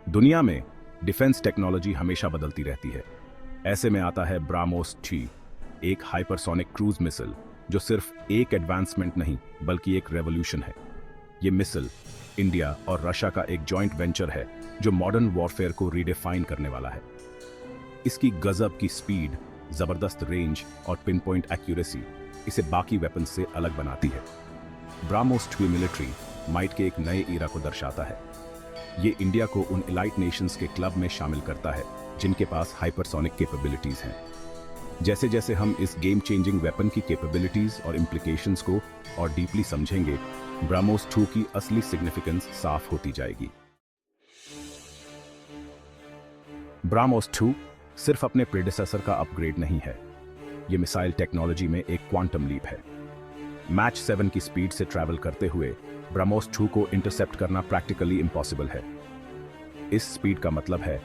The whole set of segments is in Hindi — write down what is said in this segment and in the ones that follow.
दुनिया में डिफेंस टेक्नोलॉजी हमेशा बदलती रहती है। ऐसे में आता है ब्राह्मोस 3, एक हाइपरसोनिक क्रूज मिसाइल जो सिर्फ एक एडवांसमेंट नहीं बल्कि एक रेवोल्यूशन है। ये मिसाइल इंडिया और रशिया का एक जॉइंट वेंचर है जो मॉडर्न वॉरफेयर को रीडिफाइन करने वाला है। इसकी गजब की स्पीड, जबरदस्त रेंज और पिन पॉइंट एक्यूरेसी इसे बाकी वेपन से अलग बनाती है। ब्राह्मोस 2 मिलिट्री माइट के एक नए ईरा को दर्शाता है। ये इंडिया को उन इलाइट नेशंस के क्लब में शामिल करता है जिनके पास हाइपरसोनिक कैपेबिलिटीज हैं। जैसे जैसे हम इस गेम चेंजिंग वेपन की कैपेबिलिटीज और इम्प्लीकेशंस को और डीपली समझेंगे, ब्राह्मोस 2 की असली सिग्निफिकेंस साफ होती जाएगी। ब्राह्मोस 2 सिर्फ अपने प्रेडेसेसर का अपग्रेड नहीं है, ये मिसाइल टेक्नोलॉजी में एक क्वांटम लीप है। मैच 7 की स्पीड से ट्रैवल करते हुए ब्राह्मोस 2 को इंटरसेप्ट करना प्रैक्टिकली इम्पॉसिबल है। इस स्पीड का मतलब है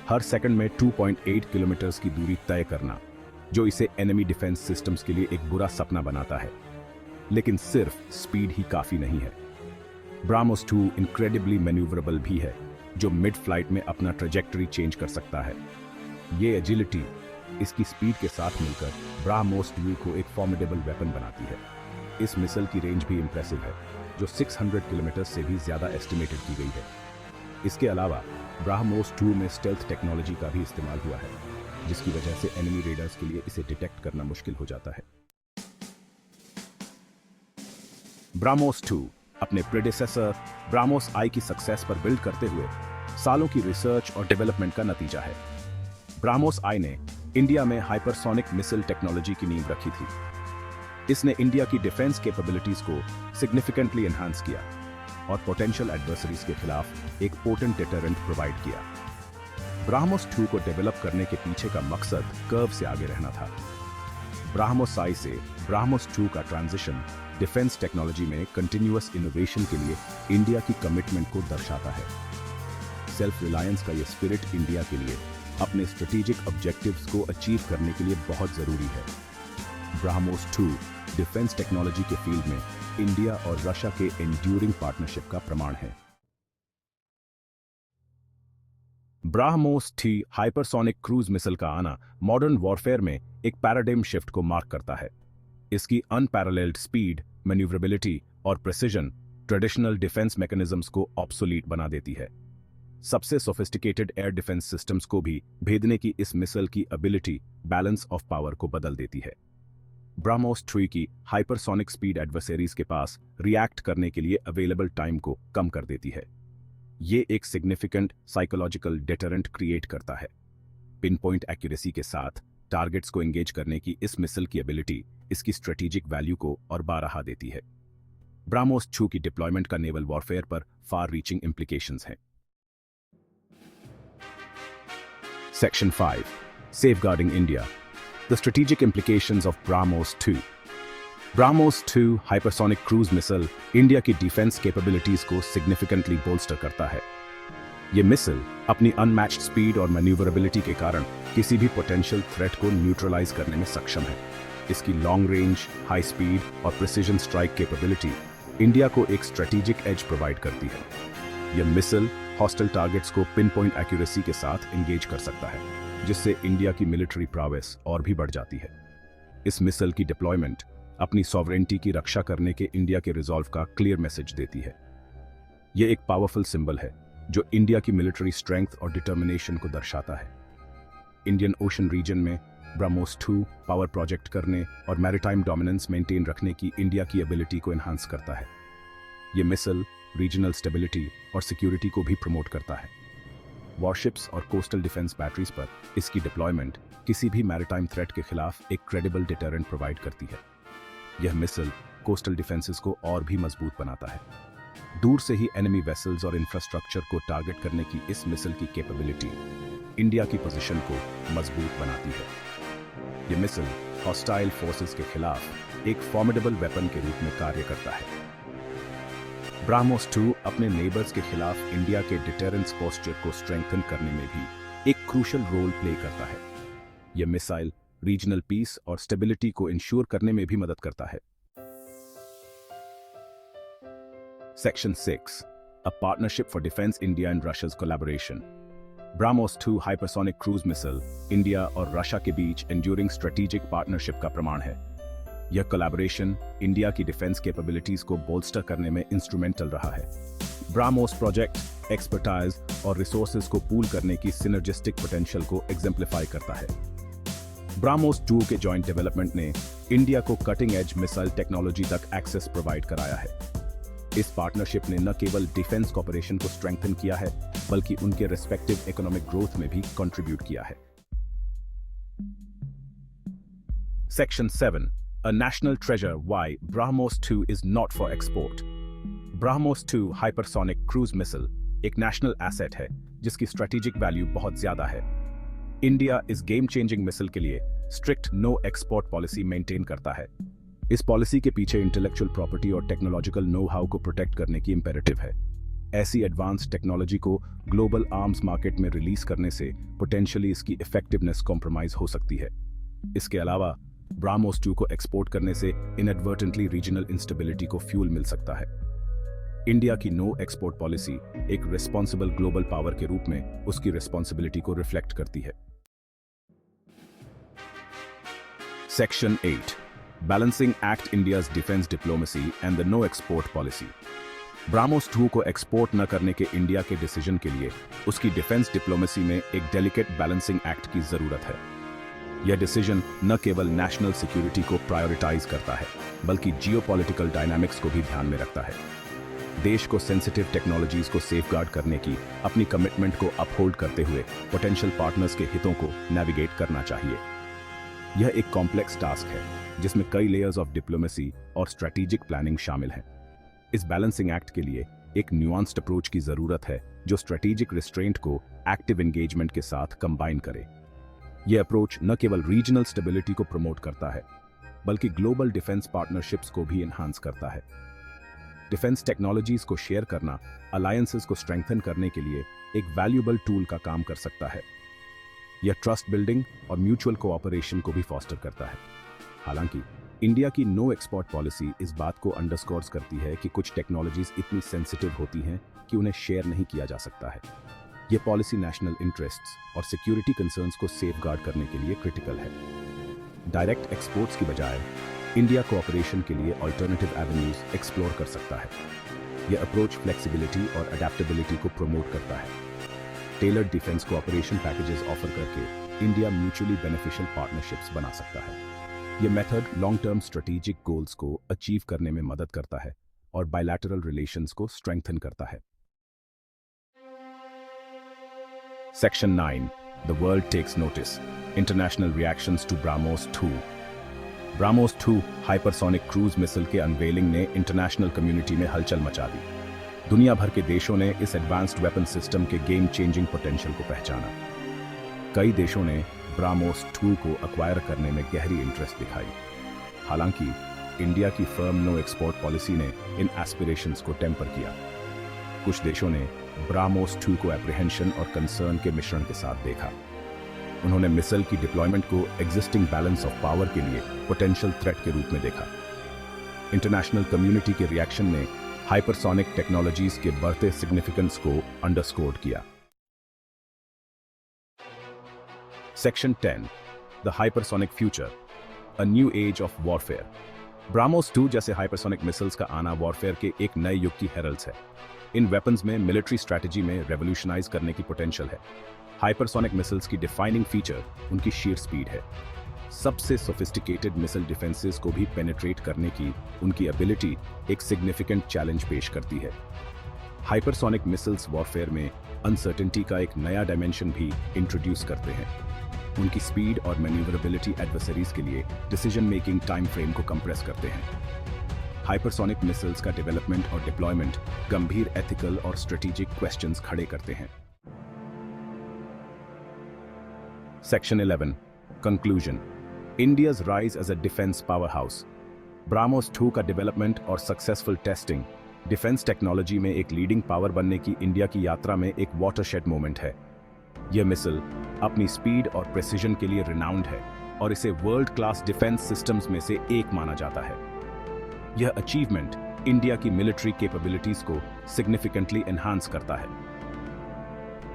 हर सेकंड में 2.8 किलोमीटर की दूरी तय करना, जो इसे एनिमी डिफेंस सिस्टम्स के लिए एक बुरा सपना बनाता है। लेकिन सिर्फ स्पीड ही काफी नहीं है। ब्राह्मोस 2 इनक्रेडिबली मैन्यूवरेबल भी है, जो मिड फ्लाइट में अपना ट्रेजेक्टरी चेंज कर सकता है। ये एजिलिटी इसकी स्पीड के साथ मिलकर ब्राह्मोस 2 को एक फॉर्मिडेबल वेपन बनाती है। इस मिसाइल की रेंज भी इंप्रेसिव है, जो 600 किलोमीटर से भी ज्यादा एस्टिमेटेड की गई है। इसके अलावा ब्राह्मोस 2 में स्टेल्थ टेक्नोलॉजी का भी इस्तेमाल हुआ है, जिसकी वजह से एनिमी रेडर्स के लिए इसे डिटेक्ट करना मुश्किल हो जाता है। ब्राह्मोस 2 अपने प्रेडेसेसर ब्राह्मोस आई की सक्सेस पर बिल्ड करते हुए सालों की रिसर्च और डेवलपमेंट का नतीजा है। ब्राह्मोस आई ने इंडिया में हाइपरसोनिक मिसाइल टेक्नोलॉजी की नींव रखी थी। इसने इंडिया की डिफेंस कैपेबिलिटीज को सिग्निफिकेंटली एनहांस किया और पोटेंशियल एडवर्सरीज के खिलाफ एक पोटेंट डिटरेंट प्रोवाइड किया। ब्राह्मोस 2 को डेवलप करने के पीछे का मकसद कर्व से आगे रहना था। ब्राह्मोस आई से ब्राह्मोस 2 का ट्रांजिशन डिफेंस टेक्नोलॉजी में कंटिन्यूअस इनोवेशन के लिए इंडिया की कमिटमेंट को दर्शाता है। सेल्फ रिलायंस का यह स्पिरिट इंडिया के लिए अपने स्ट्रेटेजिक ऑब्जेक्टिव्स को अचीव करने के लिए बहुत जरूरी है। ब्राह्मोस 2 डिफेंस टेक्नोलॉजी के फील्ड में इंडिया और रशिया के एंड्यूरिंग पार्टनरशिप का प्रमाण है। ब्राह्मोस 3 हाइपरसोनिक क्रूज मिसाइल का आना मॉडर्न वॉरफेयर में एक पैराडाइम शिफ्ट को मार्क करता है। इसकी अनपैरेलल्ड स्पीड, मैन्यूवरेबिलिटी और प्रिसिजन ट्रेडिशनल डिफेंस मैकेनिज्म्स को ऑब्सोलीट बना देती है। सबसे सोफिस्टिकेटेड एयर डिफेंस सिस्टम्स को भी भेदने की इस मिसाइल की एबिलिटी बैलेंस ऑफ पावर को बदल देती है। ब्राह्मोस 3 की हाइपरसोनिक स्पीड एडवर्सरीज के पास रिएक्ट करने के लिए अवेलेबल टाइम को कम कर देती है। ये एक सिग्निफिकेंट साइकोलॉजिकल डिटरेंट क्रिएट करता है। पिन पॉइंट एक्यूरेसी के साथ टारगेट्स को एंगेज करने की इस मिसाइल की एबिलिटी इसकी स्ट्रेटेजिक वैल्यू को और बारहा देती है। ब्राह्मोस 2 की डिप्लॉयमेंट का नेवल वॉरफेयर पर फार रीचिंग इम्प्लीकेशंस हैं। Section 5 Safeguarding India. The strategic implications of BrahMos 2. BrahMos 2 hypersonic cruise missile India की डिफेंस कैपेबिलिटीज को सिग्निफिकेंटली बोल्स्टर करता है। ये मिसाइल अपनी अनमैच्ड स्पीड और मैन्यूवरेबिलिटी के कारण किसी भी पोटेंशियल थ्रेट को न्यूट्रलाइज करने में सक्षम है। इसकी लॉन्ग रेंज, हाई स्पीड और प्रिसिजन स्ट्राइक कैपेबिलिटी इंडिया को एक स्ट्रेटेजिक एज प्रोवाइड करती है। यह मिसाइल हॉस्टल टारगेट्स को पिन पॉइंट एक्यूरेसी के साथ एंगेज कर सकता है, जिससे इंडिया की मिलिट्री प्रावेस और भी बढ़ जाती है। इस मिसाइल की डिप्लॉयमेंट अपनी सॉवरेनिटी की रक्षा करने के इंडिया के रिजॉल्व का क्लियर मैसेज देती है। यह एक पावरफुल सिंबल है जो इंडिया की मिलिट्री स्ट्रेंथ और डिटर्मिनेशन को दर्शाता है। इंडियन ओशन रीजन में ब्राह्मोस 2 पावर प्रोजेक्ट करने और मैरीटाइम डोमिनेंस मेंटेन रखने की इंडिया की एबिलिटी को एनहांस करता है। यह मिसाइल रीजनल स्टेबिलिटी और सिक्योरिटी को भी प्रमोट करता है। वॉरशिप्स और कोस्टल डिफेंस बैटरीज पर इसकी डिप्लॉयमेंट किसी भी मैरीटाइम थ्रेट के खिलाफ एक क्रेडिबल डिटरेंट प्रोवाइड करती है। यह मिसाइल कोस्टल डिफेंसेस को और भी मजबूत बनाता है। दूर से ही एनिमी वेसल्स और इंफ्रास्ट्रक्चर को टारगेट करने की इस मिसाइल की कैपेबिलिटी इंडिया की पोजीशन को मजबूत बनाती है। यह मिसाइल हॉस्टाइल फोर्सेस के खिलाफ एक फॉर्मिडेबल वेपन के रूप में कार्य करता है। ब्राह्मोस 2 अपने नेबर्स के खिलाफ इंडिया के डिटरेंस पोस्चर को स्ट्रेंथन करने में भी एक क्रूशियल रोल प्ले करता है। यह मिसाइल रीजनल पीस और स्टेबिलिटी को इंश्योर करने में भी मदद करता है। Section 6 a partnership for defense India and Russia's collaboration. BrahMos 2 hypersonic cruise missile India और रशिया के बीच एंड्यूरिंग स्ट्रेटेजिक पार्टनरशिप का प्रमाण है। यह कोलैबोरेशन इंडिया की डिफेंस कैपेबिलिटीज को बोल्स्टर करने में इंस्ट्रूमेंटल रहा है। BrahMos प्रोजेक्ट एक्सपर्टाइज और रिसोर्सेज को पूल करने की सिनर्जिस्टिक पोटेंशियल को एग्जेम्प्लीफाई करता है। BrahMos 2 के जॉइंट डेवलपमेंट ने इंडिया को कटिंग एज मिसाइल टेक्नोलॉजी तक एक्सेस प्रोवाइड कराया है। इस पार्टनरशिप ने न केवल डिफेंस कॉपरेशन को स्ट्रेंथन किया है, बल्कि उनके रेस्पेक्टिव इकोनॉमिक ग्रोथ में भी कंट्रीब्यूट किया है। Section 7. A national treasure why BrahMos 2 is not for export. BrahMos 2 hypersonic cruise missile एक नेशनल एसेट है जिसकी स्ट्रेटेजिक वैल्यू बहुत ज्यादा है। इंडिया इस गेम चेंजिंग मिसाइल के लिए strict no export policy maintain करता है। इस पॉलिसी के पीछे इंटेलेक्चुअल प्रॉपर्टी और टेक्नोलॉजिकल नो हाउ को प्रोटेक्ट करने की इंपेरेटिव है। ऐसी एडवांस्ड टेक्नोलॉजी को ग्लोबल आर्म्स मार्केट में रिलीज करने से पोटेंशियली इसकी इफेक्टिवनेस कॉम्प्रोमाइज हो सकती है। इसके अलावा BrahMos 2 को एक्सपोर्ट करने से इनएडवर्टेंटली रीजनल इंस्टेबिलिटी को फ्यूल मिल सकता है। इंडिया की नो एक्सपोर्ट पॉलिसी एक रिस्पॉन्सिबल ग्लोबल पावर के रूप में उसकी रिस्पॉन्सिबिलिटी को रिफ्लेक्ट करती है। Section 8. Balancing Act India's Defense Diplomacy and the No Export Policy. BrahMos 2 को एक्सपोर्ट न करने के इंडिया के डिसीजन के लिए उसकी डिफेंस डिप्लोमेसी में एक डेलिकेट बैलेंसिंग एक्ट की जरूरत है। यह डिसीजन न केवल नेशनल सिक्योरिटी को प्रायोरिटाइज करता है, बल्कि जियोपॉलिटिकल डायनामिक्स को भी ध्यान में रखता है। देश को सेंसिटिव टेक्नोलॉजीज को सेफगार्ड करने की अपनी कमिटमेंट को अपहोल्ड करते हुए पोटेंशियल पार्टनर्स के हितों को नेविगेट करना चाहिए। यह एक कॉम्प्लेक्स टास्क है जिसमें कई लेयर्स ऑफ डिप्लोमेसी और स्ट्रेटेजिक प्लानिंग शामिल हैं। इस बैलेंसिंग एक्ट के लिए एक न्यूआंस्ड अप्रोच की जरूरत है जो स्ट्रेटेजिक रिस्ट्रेंट को एक्टिव एंगेजमेंट के साथ कंबाइन करे। यह अप्रोच न केवल रीजनल स्टेबिलिटी को प्रमोट करता है, बल्कि ग्लोबल डिफेंस पार्टनरशिप्स को भी एनहांस करता है। डिफेंस टेक्नोलॉजीज को शेयर करना अलायंसेस को स्ट्रेंथन करने के लिए एक वैल्यूएबल टूल का काम कर सकता है। यह ट्रस्ट बिल्डिंग और म्यूचुअल कोऑपरेशन को भी फॉस्टर करता है। हालांकि इंडिया की नो एक्सपोर्ट पॉलिसी इस बात को अंडरस्कोर्स करती है कि कुछ टेक्नोलॉजीज इतनी सेंसिटिव होती हैं कि उन्हें शेयर नहीं किया जा सकता है। यह पॉलिसी नेशनल इंटरेस्ट्स और सिक्योरिटी कंसर्न्स को सेफगार्ड करने के लिए क्रिटिकल है। डायरेक्ट एक्सपोर्ट्स की बजाय इंडिया कोऑपरेशन के लिए अल्टरनेटिव एवेन्यूज एक्सप्लोर कर सकता है। यह अप्रोच फ्लेक्सिबिलिटी और अडेप्टेबिलिटी को प्रमोट करता है। Tailored defence cooperation packages offer करके इंडिया म्यूचुअली बेनिफिशियल पार्टनरशिप्स बना सकता है। यह method long term strategic goals को अचीव करने में मदद करता है और बायलैटरल रिलेशंस को स्ट्रेंथन करता है। Section 9. The world takes notice. International reactions to BrahMos 2. BrahMos 2 hypersonic cruise missile के अनवेलिंग ने इंटरनेशनल कम्युनिटी में हलचल मचा दी। दुनिया भर के देशों ने इस एडवांस्ड वेपन सिस्टम के गेम चेंजिंग पोटेंशियल को पहचाना। कई देशों ने BrahMos 2 को एक्वायर करने में गहरी इंटरेस्ट दिखाई। हालांकि इंडिया की फर्म नो एक्सपोर्ट पॉलिसी ने इन एस्पिरेशंस को टेम्पर किया। कुछ देशों ने BrahMos 2 को एप्रीहेंशन और कंसर्न के मिश्रण के साथ देखा। उन्होंने मिसाइल की डिप्लॉयमेंट को एग्जिस्टिंग बैलेंस ऑफ पावर के लिए पोटेंशियल थ्रेट के रूप में देखा। इंटरनेशनल कम्युनिटी के रिएक्शन ने हाइपरसोनिक टेक्नोलॉजीज के बढ़ते सिग्निफिकेंस को अंडरस्कोर किया। Section 10. The hypersonic future. A new age of warfare. BrahMos 2 जैसे हाइपरसोनिक मिसाइल्स का आना वॉरफेयर के एक नए युग की हेरल्ड्स है। इन वेपन्स में मिलिट्री स्ट्रैटेजी में रेवोल्यूशनाइज करने की पोटेंशियल है। हाइपरसोनिक मिसाइल्स की डिफाइनिंग फीचर उनकी शीर स्पीड है। सबसे सोफिस्टिकेटेड मिसाइल डिफेंसेस को भी पेनिट्रेट करने की उनकी एबिलिटी एक सिग्निफिकेंट चैलेंज पेश करती है। हाइपरसोनिक मिसाइल्स वॉरफेयर में अनसर्टेनिटी का एक नया डायमेंशन भी इंट्रोड्यूस करते हैं। उनकी स्पीड और मैन्यूवरेबिलिटी एडवर्सरीज के लिए डिसीजन मेकिंग टाइम फ्रेम को कंप्रेस करते हैं। हाइपरसोनिक मिसाइल्स का डेवलपमेंट और डिप्लॉयमेंट गंभीर एथिकल और स्ट्रेटेजिक क्वेश्चंस खड़े करते हैं। Section 11. Conclusion. India's rise as a defense powerhouse. BrahMos 2 का डेवलपमेंट और सक्सेसफुल टेस्टिंग डिफेंस टेक्नोलॉजी में एक लीडिंग पावर बनने की इंडिया की यात्रा में एक वाटरशेड मोमेंट है। यह मिसाइल अपनी स्पीड और प्रेसिजन के लिए रिनाउंड है और इसे वर्ल्ड क्लास डिफेंस सिस्टम्स में से एक माना जाता है। यह अचीवमेंट इंडिया की मिलिट्री कैपेबिलिटीज को सिग्निफिकेंटली एनहांस करता है।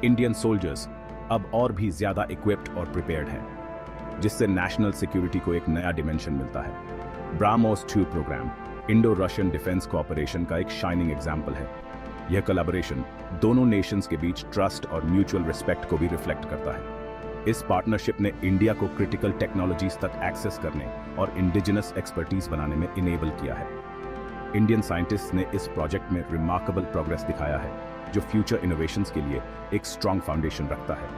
इंडियन सोल्जर्स अब और भी ज्यादा इक्विप्ड और प्रिपेयर्ड हैं, जिससे नेशनल सिक्योरिटी को एक नया डिमेंशन मिलता है। BrahMos 2 programme Indo Russian defence cooperation का एक शाइनिंग एग्जाम्पल है। यह कोलैबोरेशन दोनों नेशंस के बीच ट्रस्ट और म्यूचुअल रिस्पेक्ट को भी रिफ्लेक्ट करता है। इस पार्टनरशिप ने इंडिया को क्रिटिकल टेक्नोलॉजीज तक एक्सेस करने और इंडिजिनस एक्सपर्टीज बनाने में इनेबल किया है। इंडियन साइंटिस्ट्स ने इस प्रोजेक्ट में रिमार्केबल प्रोग्रेस दिखाया है, जो फ्यूचर इनोवेशंस के लिए एक स्ट्रॉन्ग फाउंडेशन रखता है।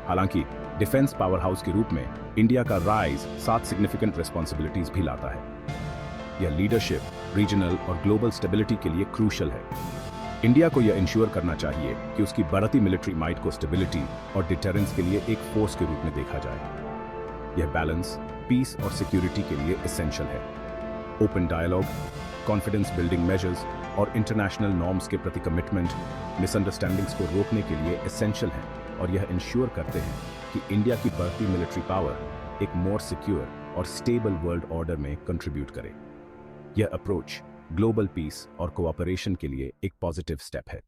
हालांकि डिफेंस पावर हाउस के रूप में इंडिया का राइज 7 सिग्निफिकेंट रिस्पॉन्सिबिलिटीज भी लाता है। यह लीडरशिप, रीजनल और ग्लोबल स्टेबिलिटी के लिए क्रूशल है। इंडिया को यह इंश्योर करना चाहिए कि उसकी बढ़ती मिलिट्री माइट को स्टेबिलिटी और डिटरेंस के लिए एक फोर्स के रूप में देखा जाए। यह बैलेंस पीस और सिक्योरिटी के लिए एसेंशियल है। Open dialogue, confidence building measures और इंटरनेशनल नॉर्म्स के प्रति कमिटमेंट मिसअंडरस्टैंडिंग्स को रोकने के लिए एसेंशियल है और यह इंश्योर करते हैं कि इंडिया की बढ़ती मिलिट्री पावर एक मोर सिक्योर और स्टेबल वर्ल्ड ऑर्डर में कंट्रीब्यूट करे। यह अप्रोच ग्लोबल पीस और कोऑपरेशन के लिए एक पॉजिटिव स्टेप है।